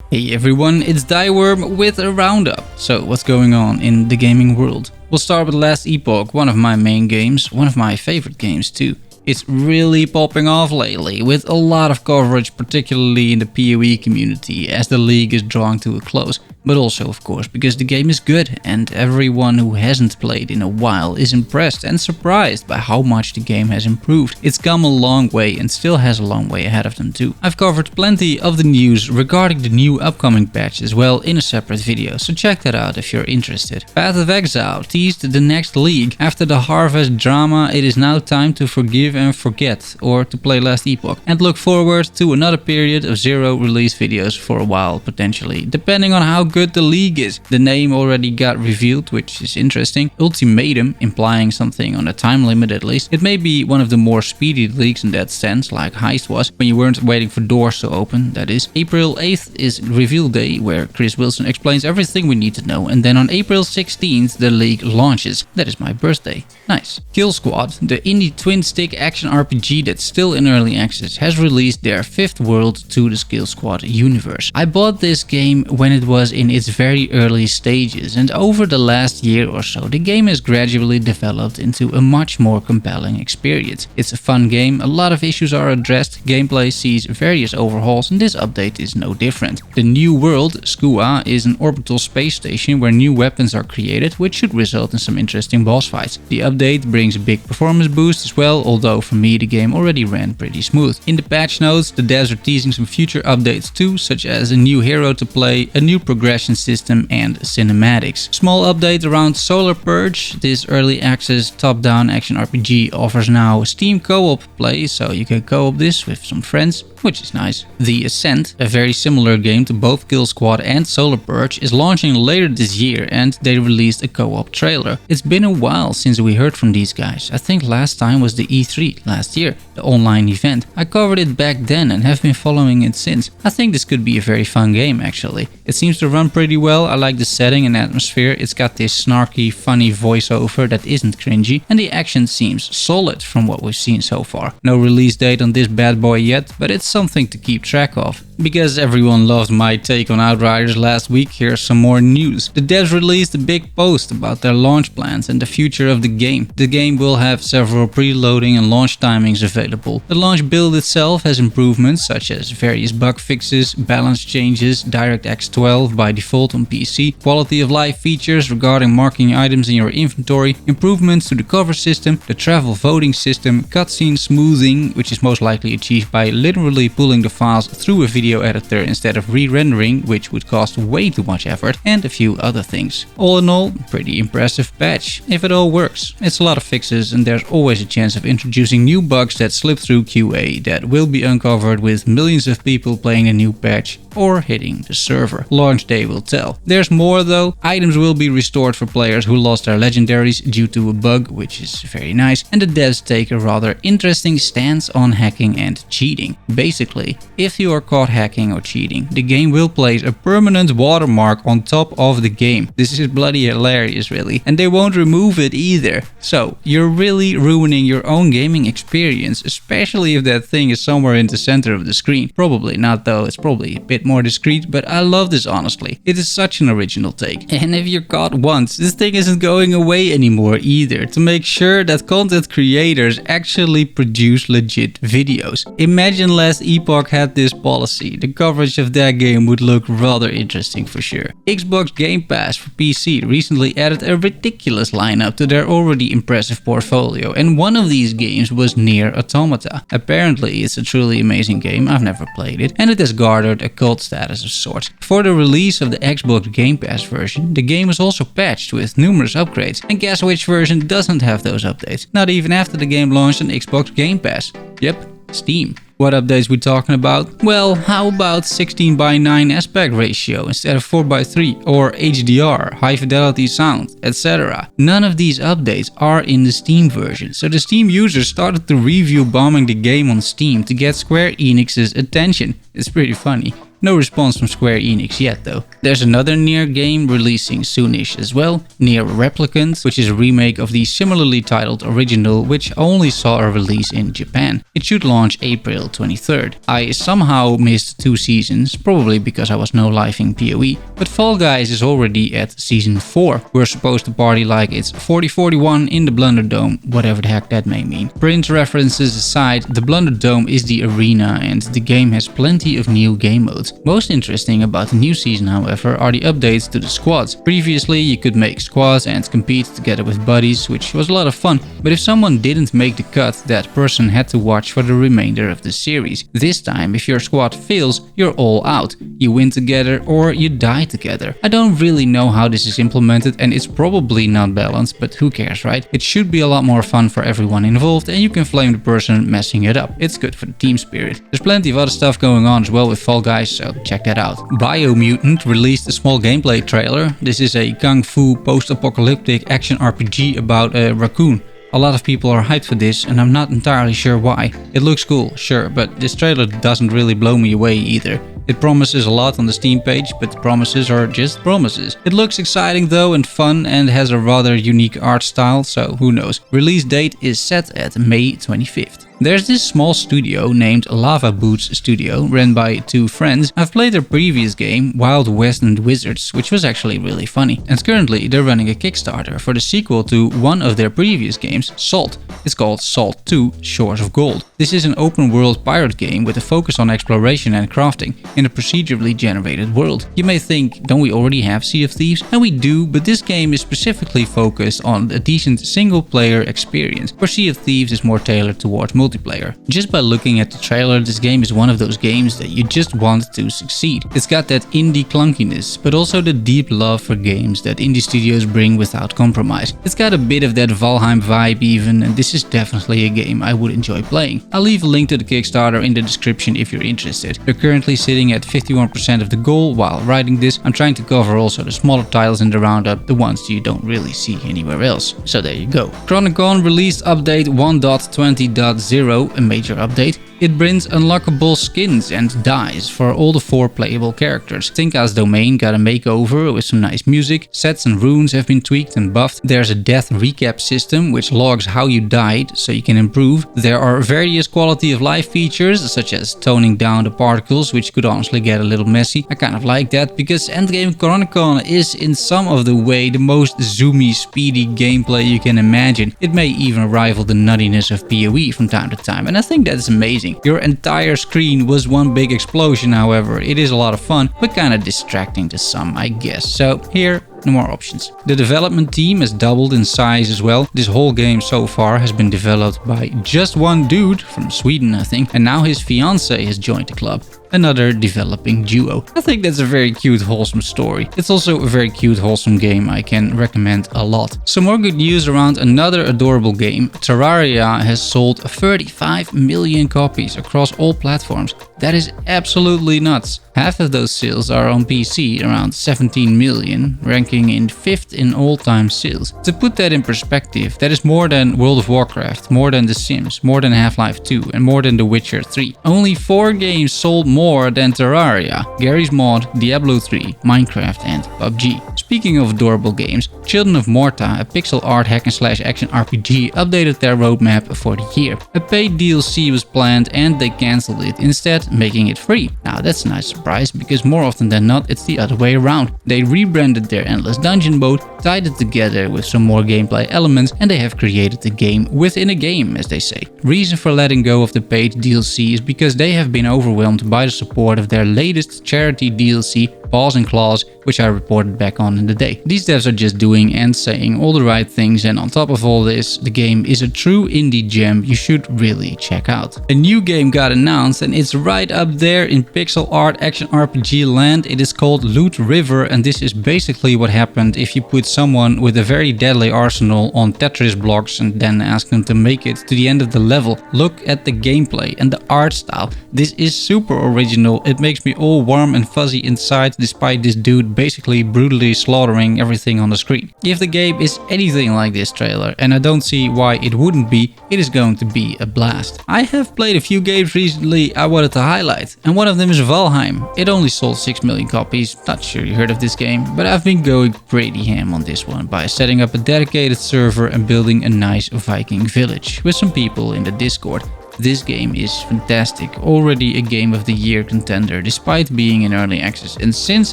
Hey everyone, it's Thyworm with a roundup. So what's going on in the gaming world? We'll start with Last Epoch, one of my main games, one of my favorite games too. It's really popping off lately, with a lot of coverage, particularly in the PoE community, as the league is drawing to a close. But also, of course, because the game is good, and everyone who hasn't played in a while is impressed and surprised by how much the game has improved. It's come a long way and still has a long way ahead of them too. I've covered plenty of the news regarding the new upcoming patch as well in a separate video, so check that out if you're interested. Path of Exile teased the next league. After the Harvest drama, it is now time to forgive and forget, or to play Last Epoch, and look forward to another period of zero release videos for a while, potentially, depending on how good the league is. The name already got revealed, which is interesting. Ultimatum, implying something on a time limit at least. It may be one of the more speedy leagues in that sense, like Heist was, when you weren't waiting for doors to open, that is. April 8th is reveal day, where Chris Wilson explains everything we need to know, and then on April 16th the league launches. That is my birthday. Nice. Kill Squad, the indie twin-stick action RPG that's still in early access, has released their 5th world to the Kill Squad universe. I bought this game when it was in its very early stages, and over the last year or so the game has gradually developed into a much more compelling experience. It's a fun game, a lot of issues are addressed, gameplay sees various overhauls, and this update is no different. The new world, Skua, is an orbital space station where new weapons are created, which should result in some interesting boss fights. The update brings a big performance boost as well, although for me the game already ran pretty smooth. In the patch notes, the devs are teasing some future updates too, such as a new hero to play, a new progression system and cinematics. Small update around Solar Purge. This early access top-down action RPG offers now Steam co-op play, so you can co-op this with some friends, which is nice. The ASCENT, a very similar game to both Kill Squad and Solar Purge, is launching later this year, and they released a co-op trailer. It's been a while since we heard from these guys. I think last time was the E3 last year, the online event. I covered it back then and have been following it since. I think this could be a very fun game actually. It seems to run pretty well. I like the setting and atmosphere. It's got this snarky, funny voiceover that isn't cringy, and the action seems solid from what we've seen so far. No release date on this bad boy yet, but it's something to keep track of. Because everyone loved my take on Outriders last week, here's some more news. The devs released a big post about their launch plans and the future of the game. The game will have several preloading and launch timings available. The launch build itself has improvements such as various bug fixes, balance changes, DirectX 12 by default on PC, quality of life features regarding marking items in your inventory, improvements to the cover system, the travel voting system, cutscene smoothing, which is most likely achieved by literally pulling the files through a video editor instead of re-rendering, which would cost way too much effort, and a few other things. All in all, pretty impressive patch, if it all works. It's a lot of fixes, and there's always a chance of introducing new bugs that slip through QA that will be uncovered with millions of people playing the new patch or hitting the server. Launch day will tell. There's more though. Items will be restored for players who lost their legendaries due to a bug, which is very nice, and the devs take a rather interesting stance on hacking and cheating. Basically, if you are caught hacking or cheating, the game will place a permanent watermark on top of the game. This is bloody hilarious really, and they won't remove it either. So you're really ruining your own gaming experience, especially if that thing is somewhere in the center of the screen. Probably not though, it's probably a bit more discreet, but I love this honestly. It is such an original take. And if you're caught once, this thing isn't going away anymore either, to make sure that content creators actually produce legit videos. Imagine Last Epoch had this policy. The coverage of that game would look rather interesting for sure. Xbox Game Pass for PC recently added a ridiculous lineup to their already impressive portfolio, and one of these games was Nier Automata. Apparently it's a truly amazing game, I've never played it, and it has garnered a cult status of sorts. For the release of the Xbox Game Pass version, the game was also patched with numerous upgrades, and guess which version doesn't have those updates? Not even after the game launched on Xbox Game Pass. Yep, Steam. What updates we talking about? Well, how about 16:9 aspect ratio instead of 4:3, or HDR, high fidelity sound, etc. None of these updates are in the Steam version, so the Steam users started to review bombing the game on Steam to get Square Enix's attention. It's pretty funny. No response from Square Enix yet though. There's another Nier game releasing soonish as well, Nier Replicant, which is a remake of the similarly titled original, which only saw a release in Japan. It should launch April 23rd. I somehow missed 2 seasons, probably because I was no-lifing PoE, but Fall Guys is already at season 4. We're supposed to party like it's 4041 in the Blunderdome, whatever the heck that may mean. Print references aside, the Blunderdome is the arena and the game has plenty of new game modes. Most interesting about the new season, however, are the updates to the squads. Previously, you could make squads and compete together with buddies, which was a lot of fun, but if someone didn't make the cut, that person had to watch for the remainder of the series. This time, if your squad fails, you're all out. You win together or you die together. I don't really know how this is implemented and it's probably not balanced, but who cares, right? It should be a lot more fun for everyone involved and you can flame the person messing it up. It's good for the team spirit. There's plenty of other stuff going on as well with Fall Guys, so check that out. BIOMUTANT released a small gameplay trailer. This is a kung fu post-apocalyptic action RPG about a raccoon. A lot of people are hyped for this and I'm not entirely sure why. It looks cool, sure, but this trailer doesn't really blow me away either. It promises a lot on the Steam page, but the promises are just promises. It looks exciting though and fun and has a rather unique art style, so who knows. Release date is set at May 25th. There's this small studio named Lava Boots Studio, run by 2 friends. I've played their previous game, Wild West and Wizards, which was actually really funny. And currently they're running a Kickstarter for the sequel to one of their previous games, Salt. It's called Salt 2 Shores of Gold. This is an open world pirate game with a focus on exploration and crafting in a procedurally generated world. You may think, don't we already have Sea of Thieves? And we do, but this game is specifically focused on a decent single player experience, where Sea of Thieves is more tailored towards multiplayer. Just by looking at the trailer, this game is one of those games that you just want to succeed. It's got that indie clunkiness, but also the deep love for games that indie studios bring without compromise. It's got a bit of that Valheim vibe even, and this is definitely a game I would enjoy playing. I'll leave a link to the Kickstarter in the description if you're interested. They're currently sitting at 51% of the goal while writing this. I'm trying to cover also the smaller titles in the roundup, the ones you don't really see anywhere else. So there you go. CHRONICON released update 1.20.0, a major update. It brings unlockable skins and dyes for all the 4 playable characters. Tinka's domain got a makeover with some nice music, sets and runes have been tweaked and buffed. There's a death recap system which logs how you died so you can improve. There are various quality of life features such as toning down the particles, which could honestly get a little messy. I kind of like that because endgame CHRONICON is in some of the way the most zoomy, speedy gameplay you can imagine. It may even rival the nuttiness of PoE from time to time, and I think that's amazing. Your entire screen was one big explosion, however. It is a lot of fun, but kinda distracting to some, I guess. So here, no more options. The development team has doubled in size as well. This whole game so far has been developed by just one dude from Sweden, I think, and now his fiancée has joined the club. Another developing duo. I think that's a very cute, wholesome story. It's also a very cute, wholesome game I can recommend a lot. Some more good news around another adorable game. Terraria has sold 35 million copies across all platforms. That is absolutely nuts. Half of those sales are on PC, around 17 million, ranking in 5th in all-time sales. To put that in perspective, that is more than World of Warcraft, more than The Sims, more than Half-Life 2, and more than The Witcher 3. Only 4 games sold more than Terraria: Garry's Mod, Diablo 3, Minecraft, and PUBG. Speaking of adorable games, Children of Morta, a pixel art hack-and-slash action RPG, updated their roadmap for the year. A paid DLC was planned and they cancelled it, instead making it free. Now that's a nice surprise, because more often than not it's the other way around. They rebranded their Endless Dungeon mode, tied it together with some more gameplay elements, and they have created a game within a game, as they say. Reason for letting go of the paid DLC is because they have been overwhelmed by the support of their latest charity DLC, Paws and Claws, which I reported back on in the day. These devs are just doing and saying all the right things, and on top of all this, the game is a true indie gem you should really check out. A new game got announced and it's right up there in pixel art action RPG land. It is called Loot River, and this is basically what happened if you put someone with a very deadly arsenal on Tetris blocks and then ask them to make it to the end of the level. Look at the gameplay and the art style. This is super original. It makes me all warm and fuzzy inside despite this dude basically brutally slaughtering everything on the screen. If the game is anything like this trailer, and I don't see why it wouldn't be, it is going to be a blast. I have played a few games recently I wanted to highlight, and one of them is VALHEIM. It only sold 6 million copies, not sure you heard of this game, but I've been going pretty ham on this one by setting up a dedicated server and building a nice Viking village with some people in the Discord. This game is fantastic, already a Game of the Year contender despite being in early access, and since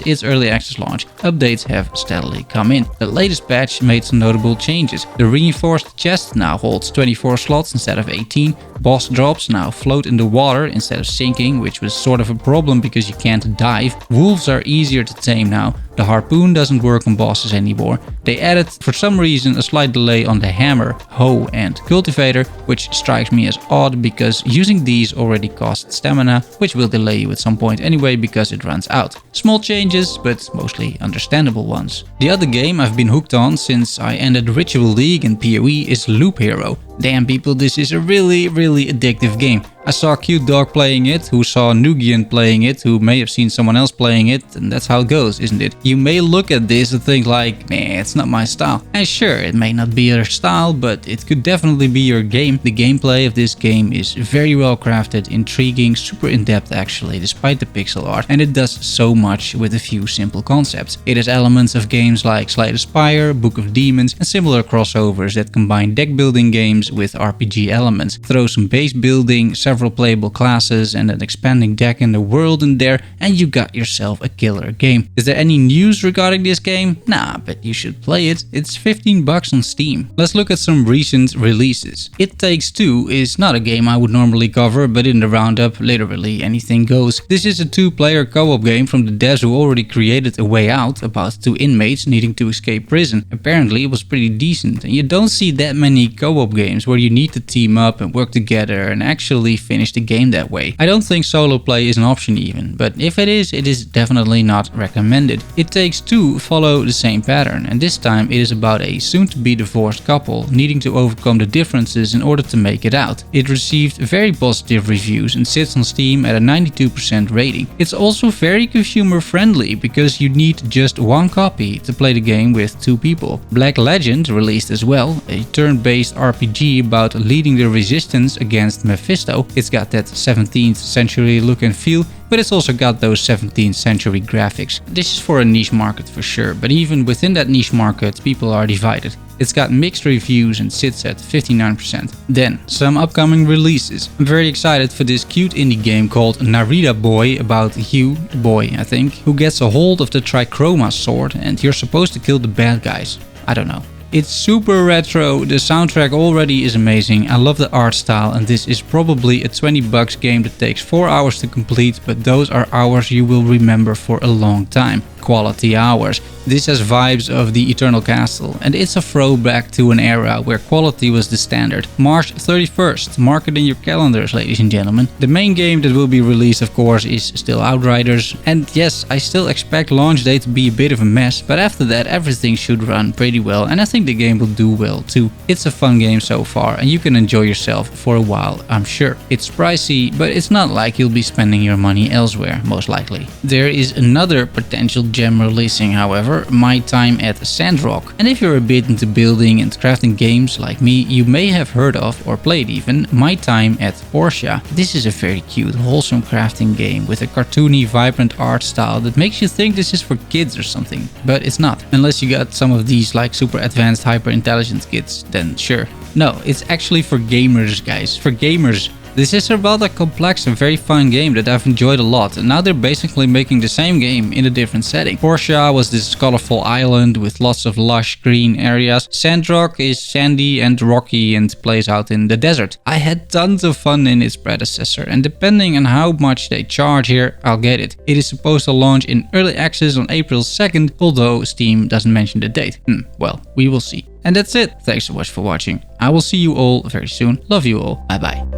its early access launch, updates have steadily come in. The latest patch made some notable changes. The reinforced chest now holds 24 slots instead of 18, boss drops now float in the water instead of sinking, which was sort of a problem because you can't dive. Wolves are easier to tame now. The harpoon doesn't work on bosses anymore. They added, for some reason, a slight delay on the hammer, hoe and cultivator, which strikes me as odd because using these already costs stamina, which will delay you at some point anyway because it runs out. Small changes, but mostly understandable ones. The other game I've been hooked on since I ended Ritual League and PoE is Loop Hero. Damn people, this is a really addictive game. I saw a cute dog playing it, who saw Nugian playing it, who may have seen someone else playing it, and that's how it goes, isn't it? You may look at this and think like, nah, it's not my style. And sure, it may not be your style, but it could definitely be your game. The gameplay of this game is very well crafted, intriguing, super in-depth actually, despite the pixel art, and it does so much with a few simple concepts. It has elements of games like Slay the Spire, Book of Demons, and similar crossovers that combine deck building games with RPG elements. Throw some base building, several playable classes and an expanding deck in the world in there, and you got yourself a killer game. Is there any news regarding this game? Nah, but you should play it. It's 15 bucks on Steam. Let's look at some recent releases. It Takes Two is not a game I would normally cover, but in the roundup, literally anything goes. This is a 2-player co-op game from the devs who already created A Way Out, about 2 inmates needing to escape prison. Apparently it was pretty decent, and you don't see that many co-op games where you need to team up and work together and actually finish the game that way. I don't think solo play is an option even, but if it is definitely not recommended. It Takes Two follow the same pattern, and this time it is about a soon-to-be divorced couple needing to overcome the differences in order to make it out. It received very positive reviews and sits on Steam at a 92% rating. It's also very consumer friendly because you need just 1 copy to play the game with 2 people. Black Legend released as well, a turn-based RPG about leading the resistance against Mephisto. It's got that 17th century look and feel, but it's also got those 17th century graphics. This is for a niche market for sure, but even within that niche market, people are divided. It's got mixed reviews and sits at 59%. Then, some upcoming releases. I'm very excited for this cute indie game called NARITA Boy, about Hugh, the boy I think, who gets a hold of the Trichroma sword and you're supposed to kill the bad guys. I don't know. It's super retro, the soundtrack already is amazing, I love the art style, and this is probably a 20 bucks game that takes 4 hours to complete, but those are hours you will remember for a long time. Quality hours. This has vibes of the Eternal Castle, and it's a throwback to an era where quality was the standard. March 31st, mark it in your calendars, ladies and gentlemen. The main game that will be released, of course, is still Outriders, and yes, I still expect launch day to be a bit of a mess, but after that everything should run pretty well, and I think the game will do well too. It's a fun game so far, and you can enjoy yourself for a while, I'm sure. It's pricey, but it's not like you'll be spending your money elsewhere, most likely. There is another potential gem releasing, however, My Time at SANDROCK. And if you're a bit into building and crafting games like me, you may have heard of, or played even, My Time at Portia. This is a very cute, wholesome crafting game with a cartoony, vibrant art style that makes you think this is for kids or something. But it's not. Unless you got some of these like super advanced, hyper intelligent kids, then sure. No, it's actually for gamers, guys. For gamers. This is a rather complex and very fun game that I've enjoyed a lot, and now they're basically making the same game in a different setting. Portia was this colorful island with lots of lush green areas. SANDROCK is sandy and rocky and plays out in the desert. I had tons of fun in its predecessor, and depending on how much they charge here, I'll get it. It is supposed to launch in early access on April 2nd, although Steam doesn't mention the date. Well, we will see. And that's it. Thanks so much for watching. I will see you all very soon. Love you all. Bye bye.